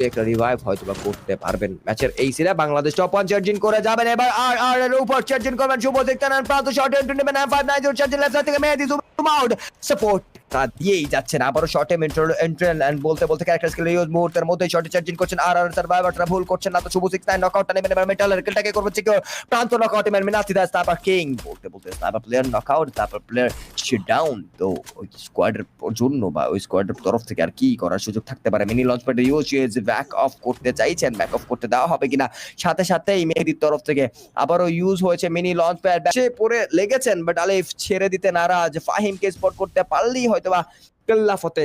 একটা রিভাইভ হয়তো বা করতে পারবেন ম্যাচের এই সিনে বাংলাদেশ টপ 1 চার্জিং করে যাবেন এবার আর এর উপর চার্জিং করবেন শুভজিৎ কানান প্রান্ত শট এন্ট্রি নেবেন M590 চার্জিং লেফট সাইড থেকে মেহেদী জুম আউট সাপোর্ট তা দিয়েই যাচ্ছেন আবারও শর্টে এন্ট্রেন এন্ড বলতে ক্যারেক্টার স্কিল ইউজ মুহূর্তের মধ্যেই শর্টে চার্জিং করছেন আর সার্ভাইভাররা ভুল করছেন না তো শুভজিৎ নাইন নকআউটটা নেবেন এবার মেটালের কিলটাকে করবে সিকিউর প্রান্ত নকআউটে ম্যান মিনাতি দাস তারপর কিং বলতে তারপর প্লেয়ার নকআউট তারপর প্লেয়ার শিট ডাউন তো ওই স্কোয়াডের জন্য বা ওই স্কোয়াডের তরফ থেকে আর কি করার সুযোগ থাকতে পারে মিনি লঞ্চ প্যাডে ইউজ ব্যাক অফ করতে চাইছেন ব্যাক অফ করতে দেওয়া হবে কিনা সাথেই মেহেদির তরফ থেকে আবারও ইউজ হয়েছে মিনি লঞ্চ প্যাড সে পরে লেগেছেন বাট আলিফ ছেড়ে দিতে নারাজ ফাহিমকে স্পট করতে পারলেই হয়তোবা কেল্লাফতে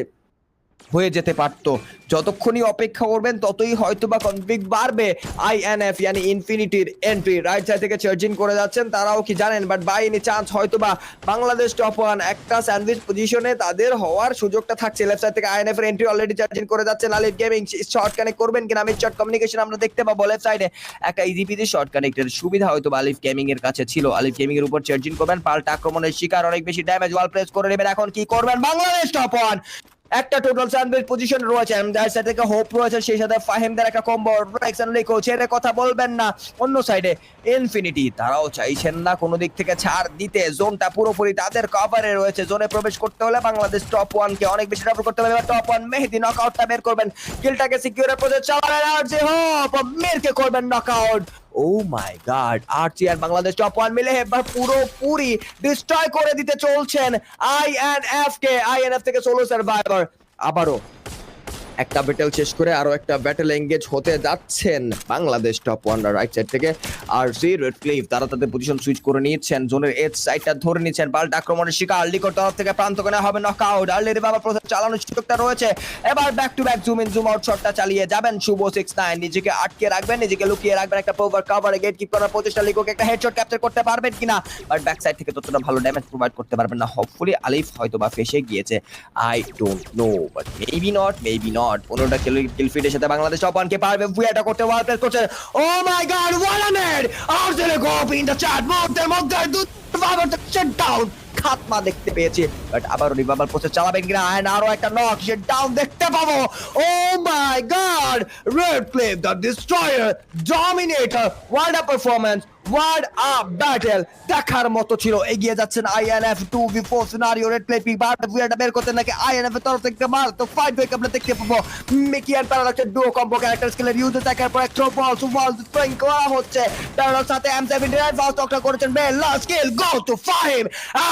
হয়ে যেতে পারতো যতক্ষণই অপেক্ষা করবেন ততই হয়তোবা কনফ্লিক্ট বাড়বে আইএনএফ yani ইনফিনিটির এন্ট্রি রাইট সাইড থেকে চার্জিং করে যাচ্ছেন তারাও কি জানেন বাট বাই এনি চান্স হয়তোবা বাংলাদেশ টপ 1 একটা স্যান্ডউইচ পজিশনে তাদের হওয়ার সুযোগটা থাকছে লেফট সাইড থেকে আইএনএফ এর এন্ট্রি অলরেডি চার্জিং করে যাচ্ছেন আলিফ গেমিং শর্ট কানেক্ট করবেন কিনা আমি শর্ট কমিউনিকেশন আমরা দেখতে পাবো লেফট সাইডে একটা ইজিপিতে শর্ট কানেক্টের সুবিধা হয়তোবা আলিফ গেমিং এর কাছে ছিল আলিফ গেমিং এর উপর চার্জিং করবেন পাল্টা আক্রমণের শিকার অনেক বেশি ড্যামেজ ওয়াল প্লেস করে নেবেন এখন কি করবেন বাংলাদেশ টপ 1 একটা টোটাল স্যান্ডউইচ পজিশন রয়েছে যার সাথে থেকে হোপ রয়েছে সেই সাথে ফাহিমদের একটা কম্বো রেক্সন লিকো ছেড়ে কথা বলবেন না অন্য সাইডে ইনফিনিটি তারাও চাইছেন না কোনো দিক থেকে ছাড় দিতে জোনটা পুরোপুরি তাদের কভারে রয়েছে জোনে প্রবেশ করতে হলে বাংলাদেশ টপ 1 কে অনেক বেশি টপ করতে হবে টপ 1 মেহেদী নকআউটটা বের করবেন কিলটাকে সিকিউরের প্রজেক্ট চালাবেন আর যে হোপ মেরকে করবেন knockout O my god RC R Bangladesh top 1 মিলে এবার পুরোপুরি ডিস্ট্রয় করে দিতে চলছেন আইএনএফ থেকে সোলো সার্ভাইভার আবারও একটা ব্যাটেল শেষ করে আরো একটা ব্যাটেল এঙ্গেজ হতে যাচ্ছেন বাংলাদেশ টপ 1 রাইট সাইড থেকে আর রেড ক্লিফ তারা তাদের পজিশন সুইচ করে নিয়েছেন জোনের এজ সাইডটা ধরে নিচ্ছেন পাল্টা আক্রমণের শিকার লিকোর তরফ থেকে প্রান্ত কোণে হবে নকআউট আর্লির বাবা প্রসেস চালানোর সুযোগটা রয়েছে এবার back to back zoom in zoom out শটটা চালিয়ে যাবেন শুভ 69 নিজেকে আটকে রাখবেন নিজেকে লুকিয়ে রাখবেন একটা ওভার কভারে গেট কিপ করার প্রচেষ্টা লিকোকে একটা হেডশট ক্যাপচার করতে পারবেন কিনা বাট ব্যাক সাইড থেকে ততটা ভালো ড্যামেজ প্রোভাইড করতে পারবেন না হোপফুলি আলিফ হয়তো বা ফেসে গিয়েছে I don't know but maybe not 15টা কিল ফিডের সাথে বাংলাদেশ টপ 1 কে পারবে ফুয়াটা করতে ওয়াল প্লেস করছে oh my god what a net Arsenal গোপ ইন দ্য চ্যাট মুহূর্তের মধ্যে শাট ডাউন খাতমা দেখতে পেয়েছি বাট আবার রিভাইভাল প্রসেস চালাবেন কিনা এন্ড আরো একটা নক শাট ডাউন দেখতে পাবো oh my god Red Cliff the destroyer dominator world up performance word up battle দেখার মতো ছিল এগিয়ে যাচ্ছেন INF 2v4 scenario Red Cliff বার ফুয়াটা বের করতে নাকি আইএনএফ এর তরফ থেকে মার তো ফাইট ব্রেক আমরা দেখতে পাবো মিকি আর প্যারাডক্সের ডুও কম্বো ক্যারেক্টার স্কিলের ইউজ দেখার পর থ্রো বল টু বল স্প্রিং করা হচ্ছে প্যারাডক্স সাথে M79 ফাউস্ট টকটা করেছেন বে last kill go to Fahim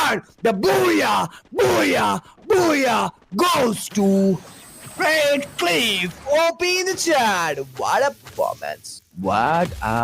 and the booyah goes to Red Cliff. OP in the chat. What a performance. What a